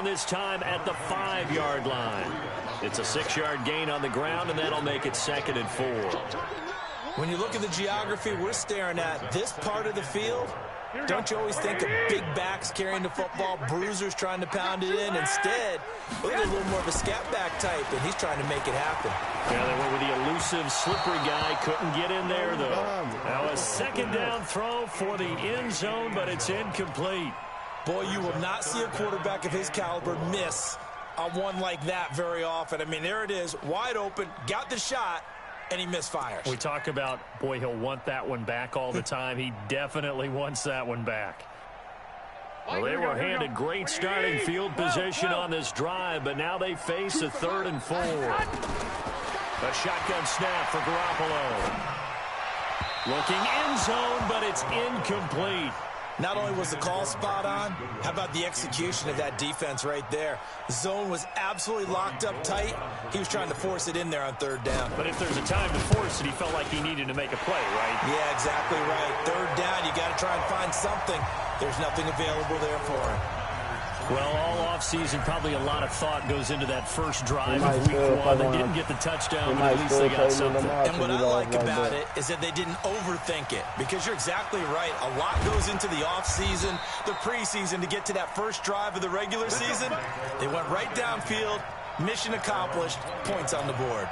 This time at the 5-yard line. It's a 6-yard gain on the ground, and that'll make it 2nd and 4. When you look at the geography we're staring at, this part of the field, don't you always think of big backs carrying the football, bruisers trying to pound it in? Instead, look at a little more of a scat back type, and he's trying to make it happen. Yeah, they went with the elusive, slippery guy. Couldn't get in there, though. Now a 2nd down throw for the end zone, but it's incomplete. Boy, you will not see a quarterback of his caliber miss on one like that very often. I mean, there it is, wide open, got the shot, and he misfires. We talk about, boy, he'll want that one back all the time. He definitely wants that one back. Well, they were handed great starting field position on this drive, but now they face a 3rd and 4. A shotgun snap for Garoppolo. Looking end zone, but it's incomplete. Not only was the call spot on, how about the execution of that defense right there? The zone was absolutely locked up tight. He was trying to force it in there on 3rd down. But if there's a time to force it, he felt like he needed to make a play, right? Yeah, exactly right. 3rd down, you got to try and find something. There's nothing available there for him. Well, all offseason, probably a lot of thought goes into that first drive of week 1. They didn't get the touchdown, but at least they got something. And what I like about it is that they didn't overthink it, because you're exactly right. A lot goes into the offseason, the preseason to get to that first drive of the regular season. They went right downfield, mission accomplished, points on the board.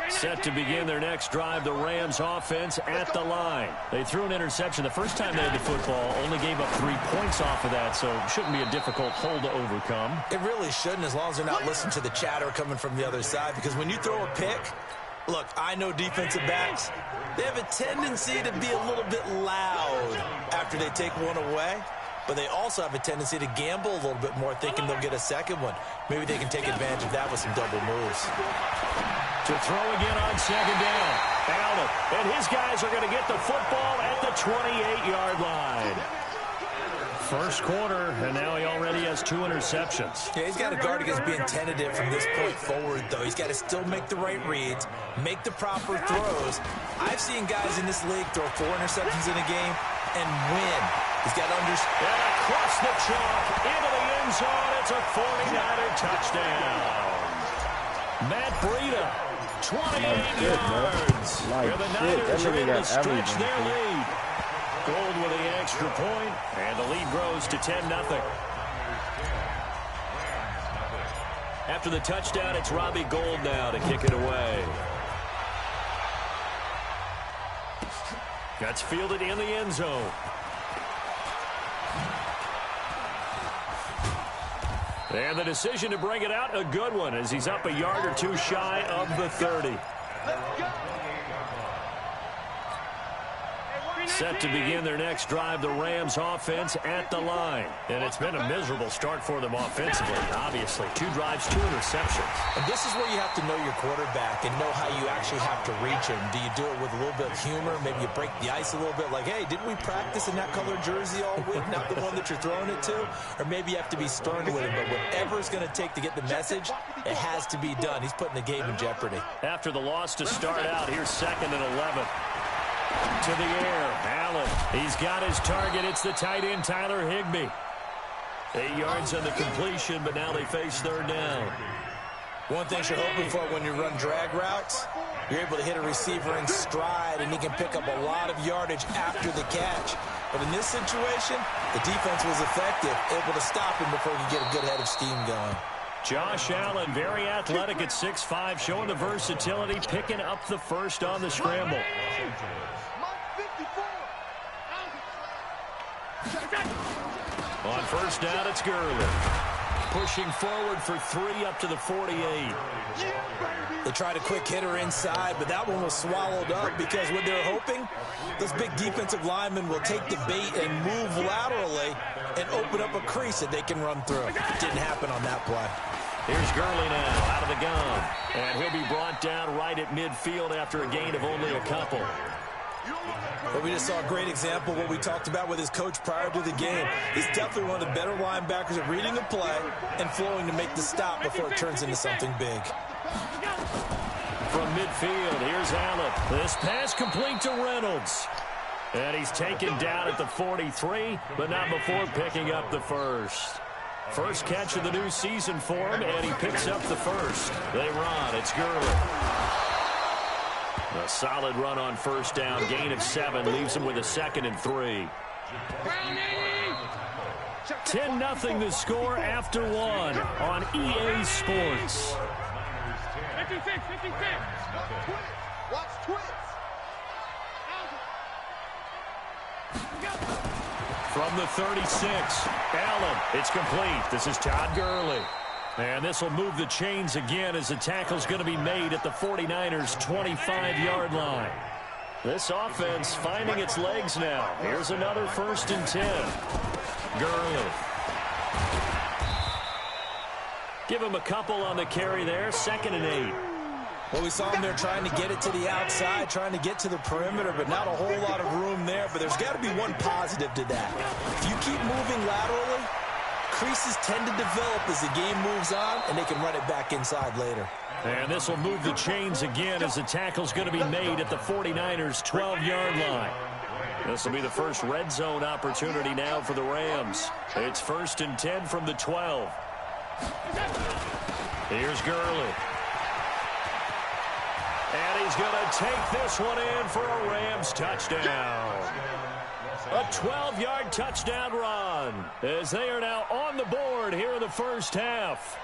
Set to begin their next drive, the Rams offense at the line. They threw an interception the first time they had the football, only gave up 3 points off of that, so it shouldn't be a difficult hole to overcome. It really shouldn't, as long as they're not listening to the chatter coming from the other side, because when you throw a pick, look, I know defensive backs, they have a tendency to be a little bit loud after they take one away, but they also have a tendency to gamble a little bit more, thinking they'll get a second one. Maybe they can take advantage of that with some double moves. To throw again on 2nd down. Allen, and his guys are going to get the football at the 28-yard line. First quarter, and now he already has 2 interceptions. Yeah, he's got to guard against being tentative from this point forward, though. He's got to still make the right reads, make the proper throws. I've seen guys in this league throw 4 interceptions in a game and win. He's got to understand. And across the chalk, into the end zone, it's a 49er touchdown. Matt Breida, 28 yards. Here the Niners are able to stretch their lead. Gold with the extra point, and the lead grows to 10-0. After the touchdown, it's Robbie Gould now to kick it away. That's fielded in the end zone. And the decision to bring it out, a good one, as he's up a yard or 2 shy of the 30. Set to begin their next drive, the Rams offense at the line. And it's been a miserable start for them offensively, obviously. 2 drives, 2 interceptions. And this is where you have to know your quarterback and know how you actually have to reach him. Do you do it with a little bit of humor? Maybe you break the ice a little bit, like, hey, didn't we practice in that colored jersey all week, not the one that you're throwing it to? Or maybe you have to be stern with him, but whatever it's going to take to get the message, it has to be done. He's putting the game in jeopardy. After the loss to start out, here's 2nd and 11. To the air, Allen. He's got his target. It's the tight end, Tyler Higbee. 8 yards on the completion, but now they face 3rd down. One thing you're hoping for when you run drag routes, you're able to hit a receiver in stride, and he can pick up a lot of yardage after the catch. But in this situation, the defense was effective, able to stop him before he could get a good head of steam going. Josh Allen, very athletic at 6'5", showing the versatility, picking up the first on the scramble. On 1st down, it's Gurley. Pushing forward for 3 up to the 48. They tried a quick hitter inside, but that one was swallowed up because what they're hoping, those big defensive linemen will take the bait and move laterally and open up a crease that they can run through. It didn't happen on that play. Here's Gurley now, out of the gun. And he'll be brought down right at midfield after a gain of only a couple. But we just saw a great example of what we talked about with his coach prior to the game. He's definitely one of the better linebackers at reading a play and flowing to make the stop before it turns into something big. From midfield, here's Allen. This pass complete to Reynolds. And he's taken down at the 43, but not before picking up the first. First catch of the new season for him, and he picks up the first. They run. It's Gurley. A solid run on first down. Gain of 7 leaves him with a 2nd and 3. 10-0 the score after 1 on EA Sports. 56. Watch twins. From the 36, Allen. It's complete. This is Todd Gurley. And this will move the chains again as the tackle's going to be made at the 49ers' 25-yard line. This offense finding its legs now. Here's another 1st and 10. Gurley. Give him a couple on the carry there. 2nd and 8. Well, we saw him there trying to get it to the outside, trying to get to the perimeter, but not a whole lot of room there. But there's got to be one positive to that. If you keep moving laterally, creases tend to develop as the game moves on, and they can run it back inside later. And this will move the chains again as the tackle's going to be made at the 49ers' 12-yard line. This will be the first red zone opportunity now for the Rams. It's 1st and 10 from the 12. Here's Gurley. And he's going to take this one in for a Rams touchdown. A 12-yard touchdown run as they are now on the board here in the first half.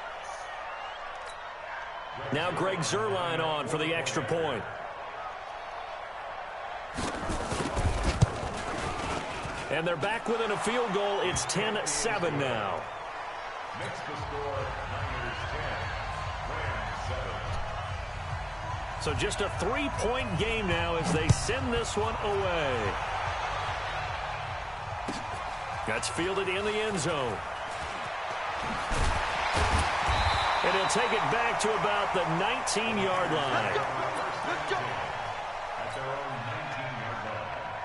Now Greg Zuerlein on for the extra point. And they're back within a field goal. It's 10-7 now. Next to score, Niners 10, Rams 7. So just a 3-point game now as they send this one away. That's fielded in the end zone. And he'll take it back to about the 19-yard line. Let's go.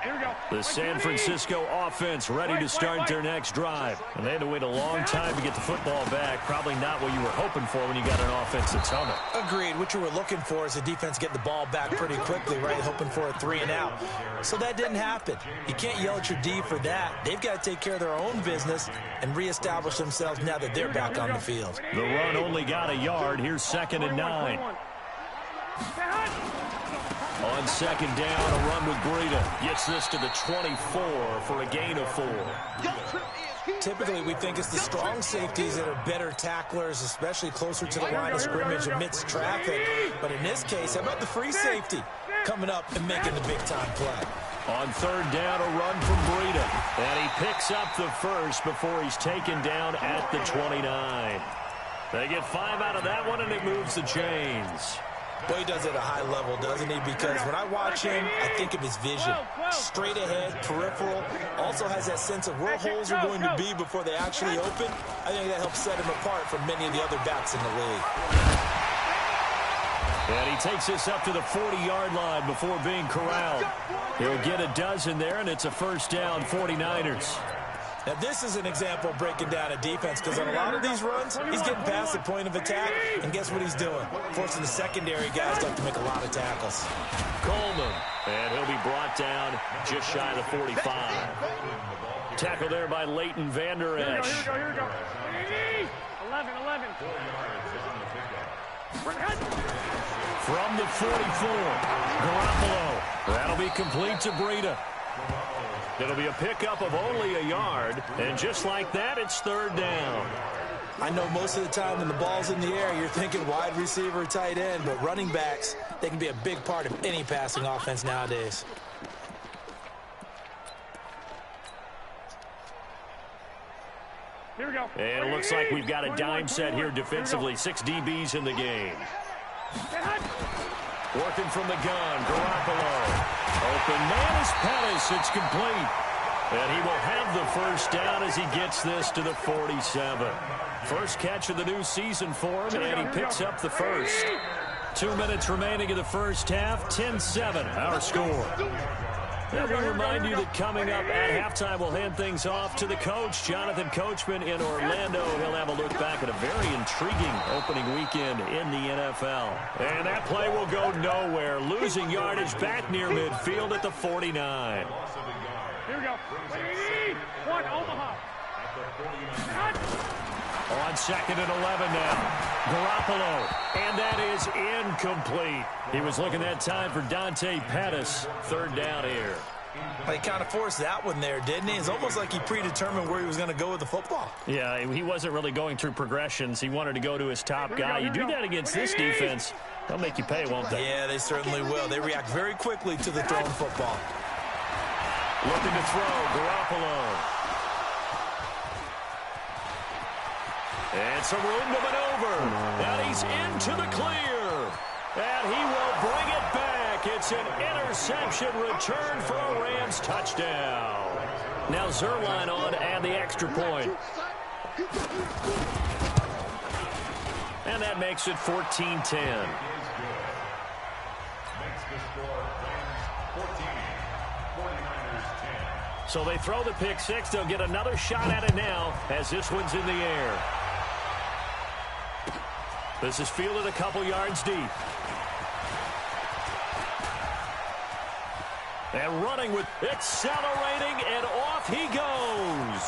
Here we go. The San Francisco offense ready to start their next drive. And they had to wait a long time to get the football back. Probably not what you were hoping for when you got an offense that's humming. Agreed. What you were looking for is the defense get the ball back pretty quickly, right? Hoping for a 3-and-out. So that didn't happen. You can't yell at your D for that. They've got to take care of their own business and reestablish themselves now that they're back on the field. The run only got a yard. Here's 2nd and 9. On 2nd down, a run with Breida. Gets this to the 24 for a gain of 4. Typically, we think it's the strong safeties that are better tacklers, especially closer to the line of scrimmage amidst traffic. But in this case, how about the free safety coming up and making the big-time play? On 3rd down, a run from Breida. And he picks up the first before he's taken down at the 29. They get 5 out of that one, and it moves the chains. Well, he does it at a high level, doesn't he? Because when I watch him, I think of his vision. Straight ahead, peripheral. Also has that sense of where holes are going to be before they actually open. I think that helps set him apart from many of the other backs in the league. And he takes this up to the 40-yard line before being corralled. He'll get a dozen there, and it's a 1st down, 49ers. Now, this is an example of breaking down a defense because on a lot of these runs, he's getting past the point of attack, and guess what he's doing? Forcing the secondary guys to have to make a lot of tackles. Coleman, and he'll be brought down just shy of the 45. Tackle there by Leighton Vander Esch. Here we go. 11. From the 44, Garoppolo. That'll be complete to Breida. It'll be a pickup of only a yard, and just like that, it's 3rd down. I know most of the time when the ball's in the air, you're thinking wide receiver, tight end, but running backs, they can be a big part of any passing offense nowadays. Here we go. And it looks like we've got a dime set here defensively. 6 DBs in the game. Working from the gun, Garoppolo. Open man is Pettis. It's complete. And he will have the 1st down as he gets this to the 47. First catch of the new season for him, and he picks up the first. 2 minutes remaining in the first half. 10-7, our score. And we remind you that coming up at halftime, we'll hand things off to the coach, Jonathan Coachman in Orlando. He'll have a look back at a very intriguing opening weekend in the NFL. And that play will go nowhere. Losing yardage back near midfield at the 49. Here we go. One, Omaha. On 2nd and 11 now. Garoppolo. And that is incomplete. He was looking that time for Dante Pettis. 3rd down here. He kind of forced that one there, didn't he? It's almost like he predetermined where he was going to go with the football. Yeah, he wasn't really going through progressions. He wanted to go to his top guy. You do that against this defense, they'll make you pay, won't they? Yeah, they certainly will. They react very quickly to the thrown football. Looking to throw, Garoppolo. And some room to maneuver. And he's into the clear. And he will bring it back. It's an interception return for a Rams touchdown. Now Zerline on to add the extra point. And that makes it 14-10. So they throw the pick six. They'll get another shot at it now as this one's in the air. This is fielded a couple yards deep. And running with accelerating, and off he goes.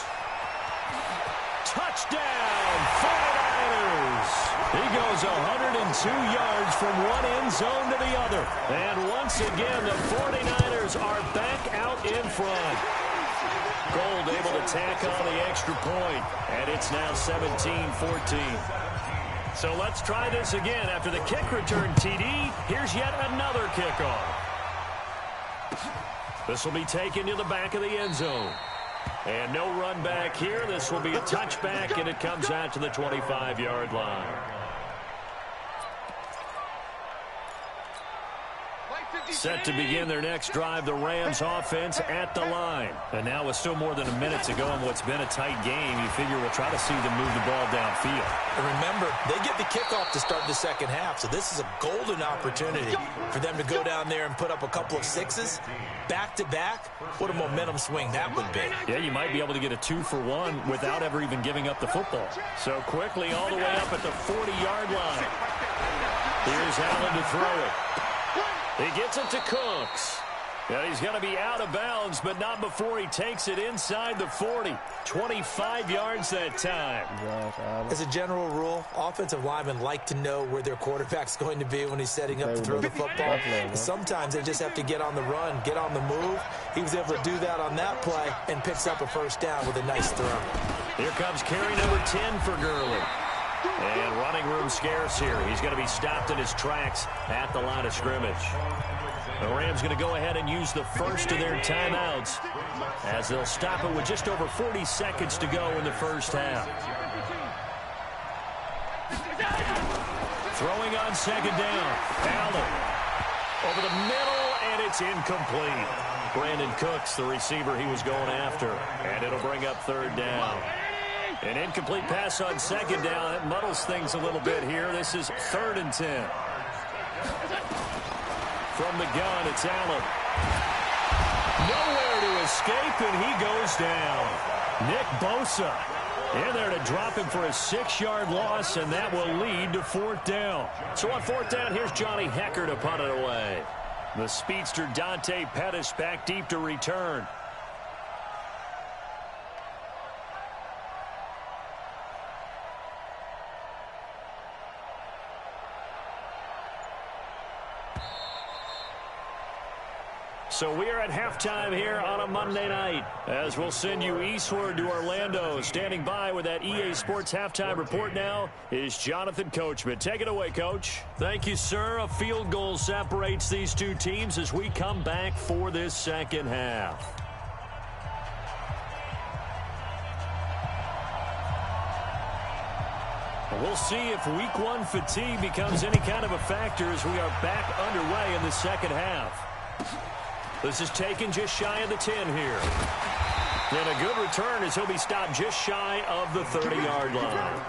Touchdown, 49ers. He goes 102 yards from one end zone to the other. And once again, the 49ers are back out in front. Gold able to tack on the extra point, and it's now 17-14. So let's try this again. After the kick return TD, here's yet another kickoff. This will be taken to the back of the end zone. And no run back here. This will be a touchback, and it comes out to the 25-yard line. Set to begin their next drive, the Rams offense at the line. And now with still more than a minute to go in what's been a tight game, you figure we'll try to see them move the ball downfield. And remember, they get the kickoff to start the second half, so this is a golden opportunity for them to go down there and put up a couple of sixes back-to-back. What a momentum swing that would be. Yeah, you might be able to get a 2-for-1 without ever even giving up the football. So quickly all the way up at the 40-yard line. Here's Allen to throw it. He gets it to Cooks. And he's going to be out of bounds, but not before he takes it inside the 40. 25 yards that time. As a general rule, offensive linemen like to know where their quarterback's going to be when he's setting up to throw the football. Sometimes they just have to get on the run, get on the move. He was able to do that on that play and picks up a first down with a nice throw. Here comes carry number 10 for Gurley. And running room scarce here. He's going to be stopped in his tracks at the line of scrimmage. The Rams going to go ahead and use the first of their timeouts as they'll stop it with just over 40 seconds to go in the first half. Throwing on second down. Allen over the middle, and it's incomplete. Brandon Cooks, the receiver he was going after, and it'll bring up third down. An incomplete pass on second down. That muddles things a little bit here. This is 3rd and 10. From the gun, it's Allen. Nowhere to escape, and he goes down. Nick Bosa in there to drop him for a 6-yard loss, and that will lead to 4th down. So on 4th down, here's Johnny Hecker to punt it away. The speedster Dante Pettis back deep to return. So we are at halftime here on a Monday night as we'll send you eastward to Orlando. Standing by with that EA Sports halftime report now is Jonathan Coachman. Take it away, Coach. Thank you, sir. A field goal separates these two teams as we come back for this second half. We'll see if week one fatigue becomes any kind of a factor as we are back underway in the second half. This is taken just shy of the 10 here. And a good return as he'll be stopped just shy of the 30-yard line.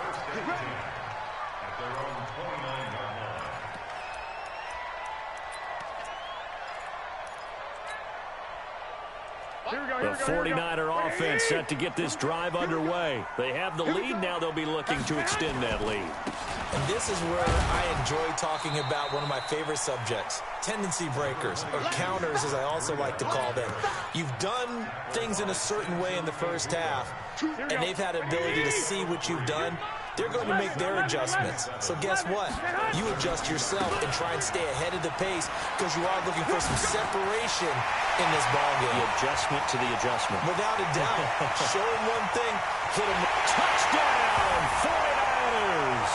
The 49er offense set to get this drive underway. They have the lead. Now they'll be looking to extend that lead. And this is where I enjoy talking about one of my favorite subjects, tendency breakers, or counters as I also like to call them. You've done things in a certain way in the first half, and they've had an ability to see what you've done. They're going to make their adjustments. So guess what? You adjust yourself and try and stay ahead of the pace because you are looking for some separation in this ballgame. The adjustment to the adjustment. Without a doubt. Show them one thing, hit them. Touchdown, 49ers!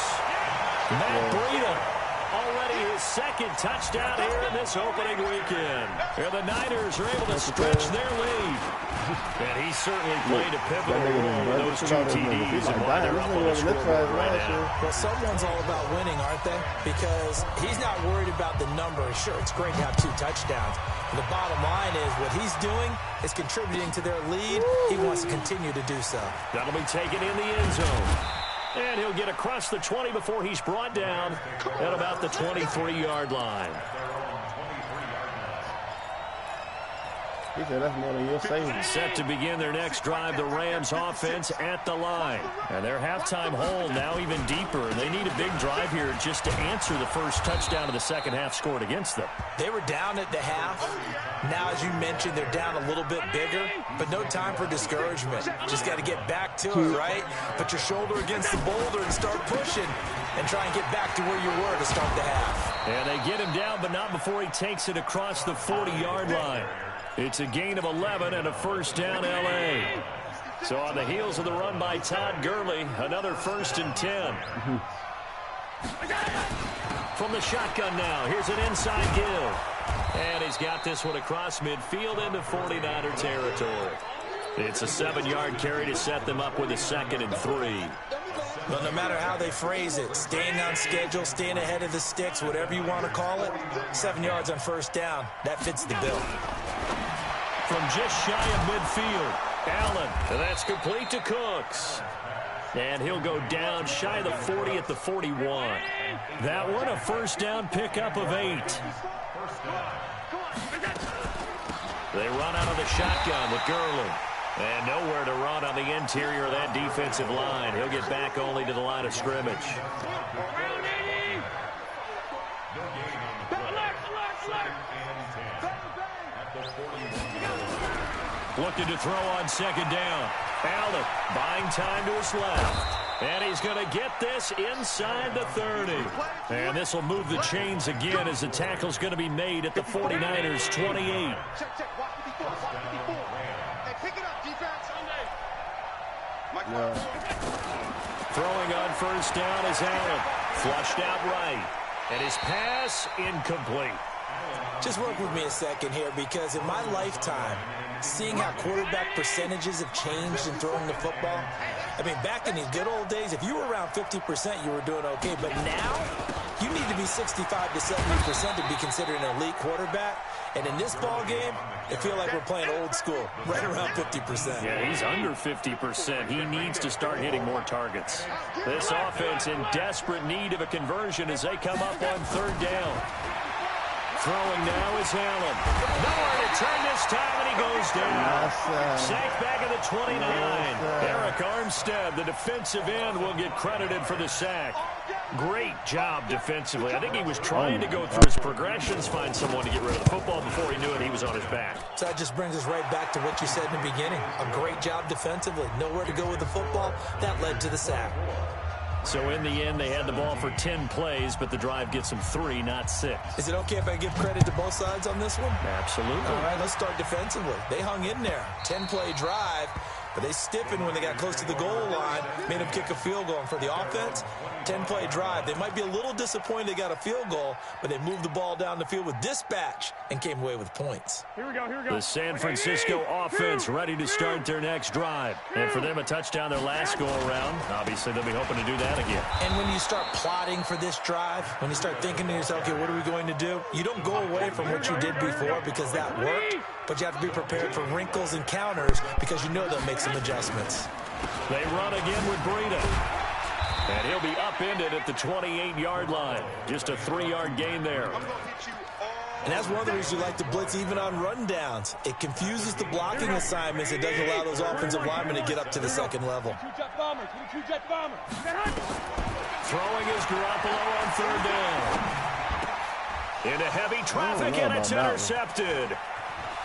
Matt Breida, already his second touchdown here in this opening weekend. And the Niners are able to stretch their lead. And he certainly played a pivotal role in those two TDs and why they're up on the scoreboard right now. Well, someone's all about winning, aren't they? Because he's not worried about the number. Sure, it's great to have 2 touchdowns. But the bottom line is what he's doing is contributing to their lead. He wants to continue to do so. That'll be taken in the end zone. And he'll get across the 20 before he's brought down at about the 23-yard line. He said that's more than you're saying. Set to begin their next drive, the Rams offense at the line. And their halftime hole now even deeper. They need a big drive here just to answer the first touchdown of the second half scored against them. They were down at the half. Now, as you mentioned, they're down a little bit bigger, but no time for discouragement. Just got to get back to it, right? Put your shoulder against the boulder and start pushing and try and get back to where you were to start the half. And they get him down, but not before he takes it across the 40-yard line. It's a gain of 11 and a first down, L.A. So on the heels of the run by Todd Gurley, another 1st and 10. From the shotgun now, here's an inside give. And he's got this one across midfield into 49er territory. It's a 7-yard carry to set them up with a 2nd and 3. Well, no matter how they phrase it, staying on schedule, staying ahead of the sticks, whatever you want to call it, 7 yards on first down, that fits the bill. From just shy of midfield, Allen, and that's complete to Cooks. And he'll go down shy of the 40 at the 41. That one a first down pickup of 8. They run out of the shotgun with Gurley. And nowhere to run on the interior of that defensive line. He'll get back only to the line of scrimmage. Looking to throw on second down. Allen buying time to his left. And he's going to get this inside the 30. And this will move the chains again as the tackle's going to be made at the 49ers' 28. Throwing on first down is Allen. Flushed out right. And his pass incomplete. Just work with me a second here, because in my lifetime, seeing how quarterback percentages have changed in throwing the football, I mean, back in the good old days, if you were around 50%, you were doing okay. But now, you need to be 65 to 70% to be considered an elite quarterback. And in this ball game, I feel like we're playing old school, right around 50%. Yeah, he's under 50%. He needs to start hitting more targets. This offense in desperate need of a conversion as they come up on third down. Throwing now is Allen. Nowhere to turn this time, and he goes down. Sacked back at the 29. Eric Armstead, the defensive end, will get credited for the sack. Great job defensively. I think he was trying to go through his progressions, find someone to get rid of the football. Before he knew it, he was on his back. So that just brings us right back to what you said in the beginning. A great job defensively. Nowhere to go with the football. That led to the sack. So in the end, they had the ball for 10 plays, but the drive gets them 3, not 6. Is it okay if I give credit to both sides on this one? Absolutely. All right, let's start defensively. They hung in there. 10-play drive, but they stiffened when they got close to the goal line, made them kick a field goal. And for the offense, 10-play drive. They might be a little disappointed they got a field goal, but they moved the ball down the field with dispatch and came away with points. Here we go. The San Francisco offense ready to start their next drive. And for them, a touchdown their last go-around. Obviously, they'll be hoping to do that again. And when you start plotting for this drive, when you start thinking to yourself, okay, what are we going to do? You don't go away from what you did before because that worked, but you have to be prepared for wrinkles and counters because you know they'll make some adjustments. They run again with Breida. And he'll be upended at the 28-yard line. Just a 3-yard gain there. And that's one of the reasons you like to blitz even on rundowns. It confuses the blocking assignments. It doesn't allow those offensive linemen to get up to the second level. Throwing is Garoppolo on third down. Into heavy traffic, and it's intercepted.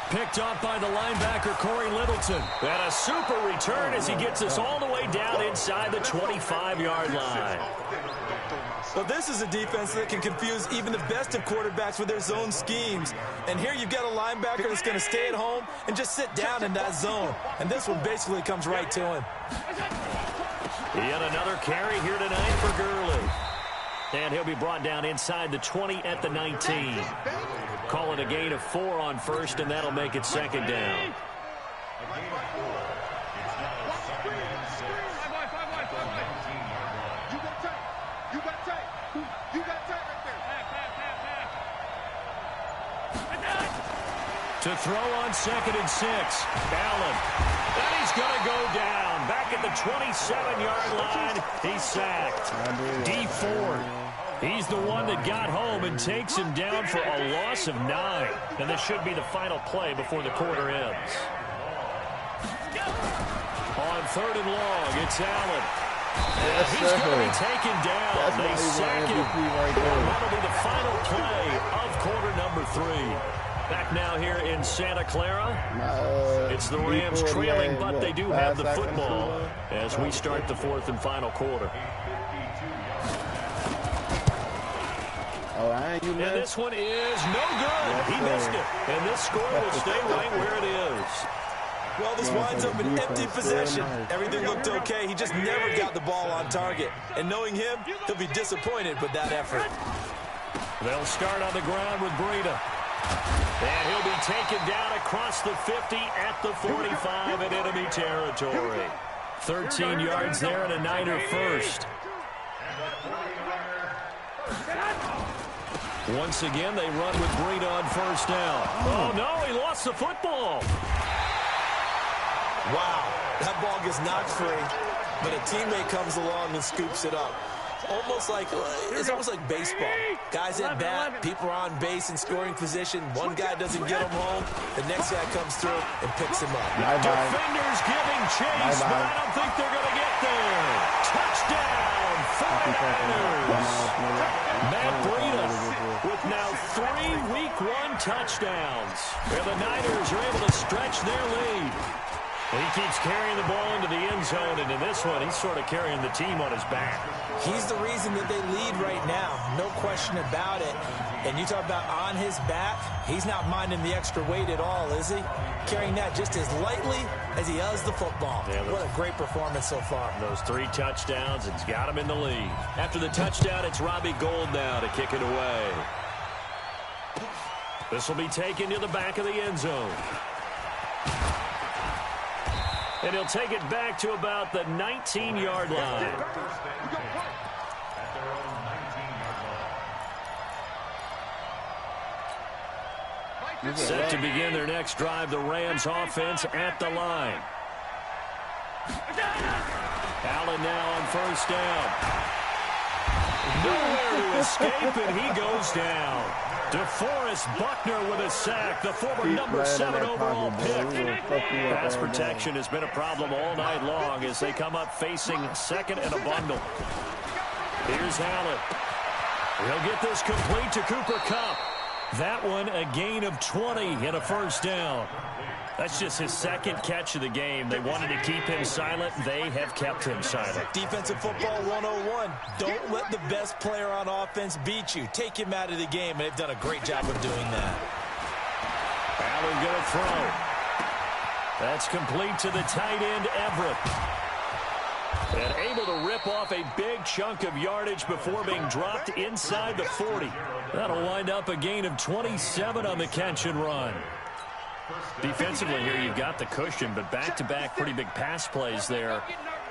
Picked up by the linebacker, Corey Littleton. And a super return as he gets us all the way down inside the 25-yard line. Well, this is a defense that can confuse even the best of quarterbacks with their zone schemes. And here you've got a linebacker that's going to stay at home and just sit down in that zone. And this one basically comes right to him. Yet another carry here tonight for Gurley. And he'll be brought down inside the 20 at the 19. Call it a gain of 4 on first, and that'll make it second down. To throw on 2nd and 6. Allen. And he's going to go down. Back at the 27-yard line. He's sacked. D Ford. He's the one that got home and takes him down for a loss of 9. And this should be the final play before the quarter ends. On 3rd and long, it's Allen. And he's going to be taken down. They sack him. That'll be the final play of quarter number 3. Back now here in Santa Clara. It's the Rams trailing, but they do have the football as we start the 4th and final quarter. And this one is no good. He missed it. And this score will stay right where it is. Well, this winds up an empty possession. Everything looked okay. He just never got the ball on target. And knowing him, he'll be disappointed with that effort. They'll start on the ground with Breida. And he'll be taken down across the 50 at the 45 in enemy territory. 13 yards there and a Niner first. Once again, they run with Breida on first down. Oh, no, he lost the football. Wow, that ball gets knocked free, but a teammate comes along and scoops it up. It's almost like baseball. Guys at bat, people are on base in scoring position. One guy doesn't get him home. The next guy comes through and picks him up. Defenders giving chase, but I don't think they're going to get there. Touchdown, 49ers. Matt Breida with now 3 Week 1 touchdowns. And the Niners are able to stretch their lead. He keeps carrying the ball into the end zone, and in this one, he's sort of carrying the team on his back. He's the reason that they lead right now, no question about it. And you talk about on his back, he's not minding the extra weight at all, is he? Carrying that just as lightly as he does the football. Yeah, what a great performance so far. Those 3 touchdowns, it's got him in the lead. After the touchdown, it's Robbie Gould now to kick it away. This will be taken to the back of the end zone. And he'll take it back to about the 19-yard line. Set to begin their next drive, the Rams offense at the line. Allen now on first down. Nowhere to escape, and he goes down. DeForest Buckner with a sack, the former number 7 overall pick. Pass protection has been a problem all night long as they come up facing 2nd and a bundle. Here's Allen. He'll get this complete to Cooper Kupp. That one a gain of 20 and a first down. That's just his 2nd catch of the game. They wanted to keep him silent. They have kept him silent. Defensive football 101. Don't let the best player on offense beat you. Take him out of the game, and they've done a great job of doing that. Allen going to throw. That's complete to the tight end, Everett. And able to rip off a big chunk of yardage before being dropped inside the 40. That'll wind up a gain of 27 on the catch and run. Defensively here, you've got the cushion, but back-to-back pretty big pass plays there.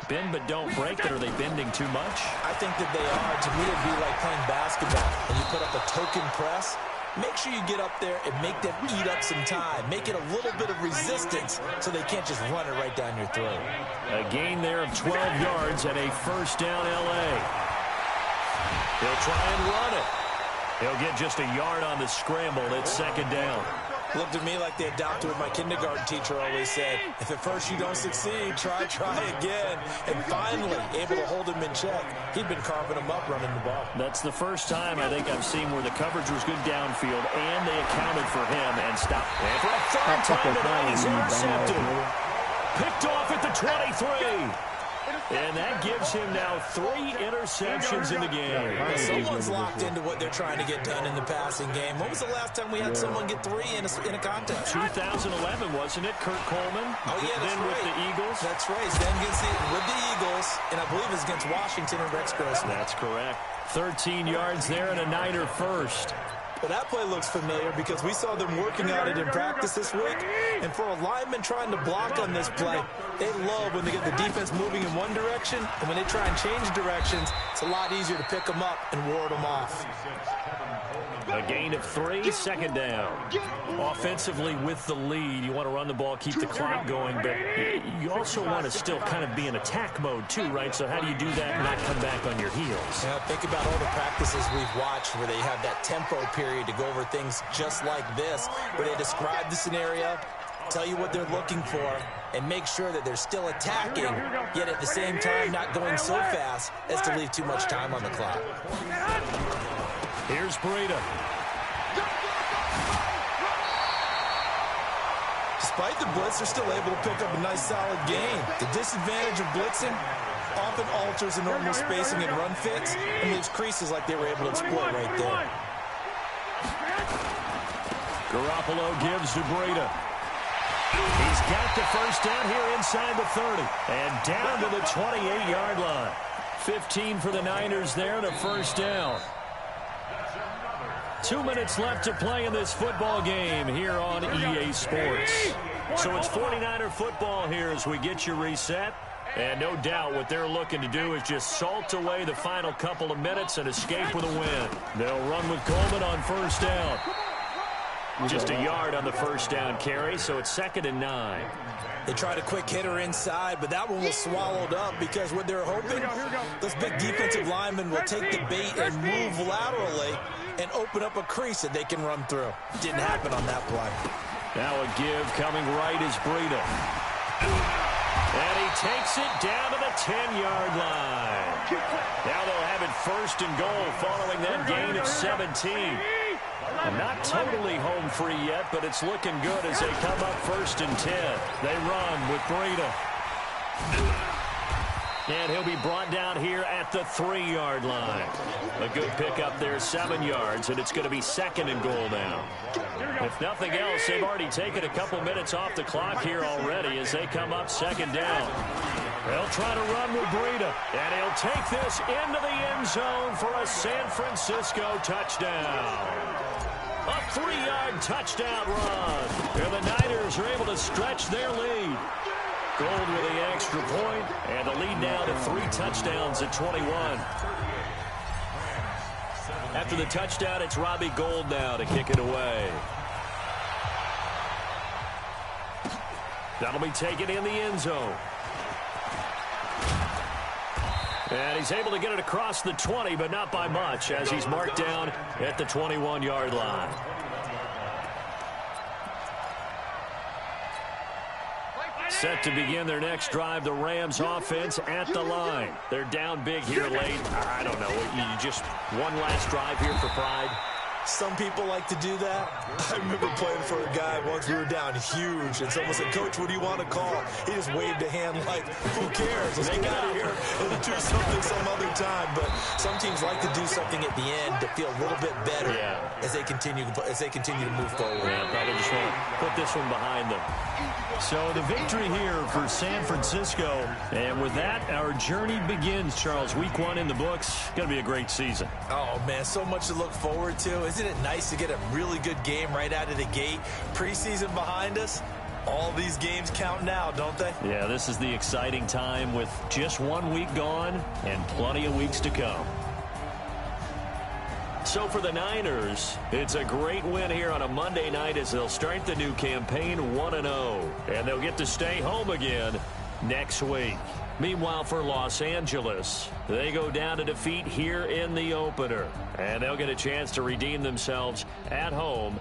Bend but don't break it. Are they bending too much? I think that they are. To me, it'd be like playing basketball. When you put up a token press, make sure you get up there and make them eat up some time. Make it a little bit of resistance so they can't just run it right down your throat. A gain there of 12 yards and a first down L.A. He'll try and run it. He'll get just a yard on the scramble. It's second down. Looked to me like they adopted what my kindergarten teacher always said. If at first you don't succeed, try again. And finally, able to hold him in check. He'd been carving him up running the ball. That's the first time I think I've seen where the coverage was good downfield, and they accounted for him and stopped. And for a third time tonight, he's intercepted. Picked off at the 23. And that gives him now 3 interceptions in the game. Well, someone's locked into what they're trying to get done in the passing game. When was the last time we had someone get 3 in a contest? 2011, wasn't it? Kurt Coleman. Oh, yeah, that's then right. with the Eagles. That's right. Then with the Eagles, and I believe it's against Washington and Rex Grossman. That's correct. 13 yards there and a Niner first. Well, that play looks familiar because we saw them working on it in practice this week. And for a lineman trying to block on this play, they love when they get the defense moving in one direction. And when they try and change directions, it's a lot easier to pick them up and ward them off. A gain of 3, second down. Offensively with the lead, you want to run the ball, keep the clock going, but you also want to still kind of be in attack mode too, right? So how do you do that and not come back on your heels? Yeah, think about all the practices we've watched where they have that tempo period to go over things just like this, where they describe the scenario, tell you what they're looking for, and make sure that they're still attacking, yet at the same time not going so fast as to leave too much time on the clock. Here's Breida. Despite the blitz, they're still able to pick up a nice, solid gain. The disadvantage of blitzing often alters the normal spacing and run fits and leaves creases like they were able to exploit right there. Garoppolo gives to Breida. He's got the first down here inside the 30. And down to the 28-yard line. 15 for the Niners there and a first down. 2 minutes left to play in this football game here on EA Sports. So it's 49er football here as we get you reset. And no doubt what they're looking to do is just salt away the final couple of minutes and escape with a win. They'll run with Coleman on first down. Just a yard on the first down carry, so it's 2nd and 9. They tried a quick hitter inside, but that one was swallowed up because what they're hoping, those big defensive linemen will take the bait and move laterally and open up a crease that they can run through. Didn't happen on that play. Now a give coming right is Breida. And he takes it down to the 10-yard line. Now they'll have it 1st and goal following that gain of 17. Not totally home free yet, but it's looking good as they come up 1st and 10. They run with Breida. And he'll be brought down here at the 3-yard line. A good pickup there, 7 yards, and it's going to be 2nd and goal now. If nothing else, they've already taken a couple minutes off the clock here already as they come up 2nd down. They'll try to run with Breida, and he'll take this into the end zone for a San Francisco touchdown. A 3-yard touchdown run. And the Niners are able to stretch their lead. Gold with the extra point, and the lead now to 3 touchdowns at 21. After the touchdown, it's Robbie Gould now to kick it away. That'll be taken in the end zone. And he's able to get it across the 20, but not by much, as he's marked down at the 21-yard line. Set to begin their next drive, the Rams offense at the line. They're down big here late. I don't know. You just one last drive here for pride. Some people like to do that. I remember playing for a guy once. We were down huge, and someone said, "Coach, what do you want to call?" He just waved a hand like, "Who cares? Let's get out of here and do something some other time." But some teams like to do something at the end to feel a little bit better as they continue to move forward. Yeah, probably just want to put this one behind them. So the victory here for San Francisco. And with that, our journey begins, Charles. Week 1 in the books. Going to be a great season. Oh, man, so much to look forward to. Isn't it nice to get a really good game right out of the gate? Preseason behind us. All these games count now, don't they? Yeah, this is the exciting time with just 1 week gone and plenty of weeks to come. So for the Niners, it's a great win here on a Monday night as they'll start the new campaign 1-0. And they'll get to stay home again next week. Meanwhile, for Los Angeles, they go down to defeat here in the opener. And they'll get a chance to redeem themselves at home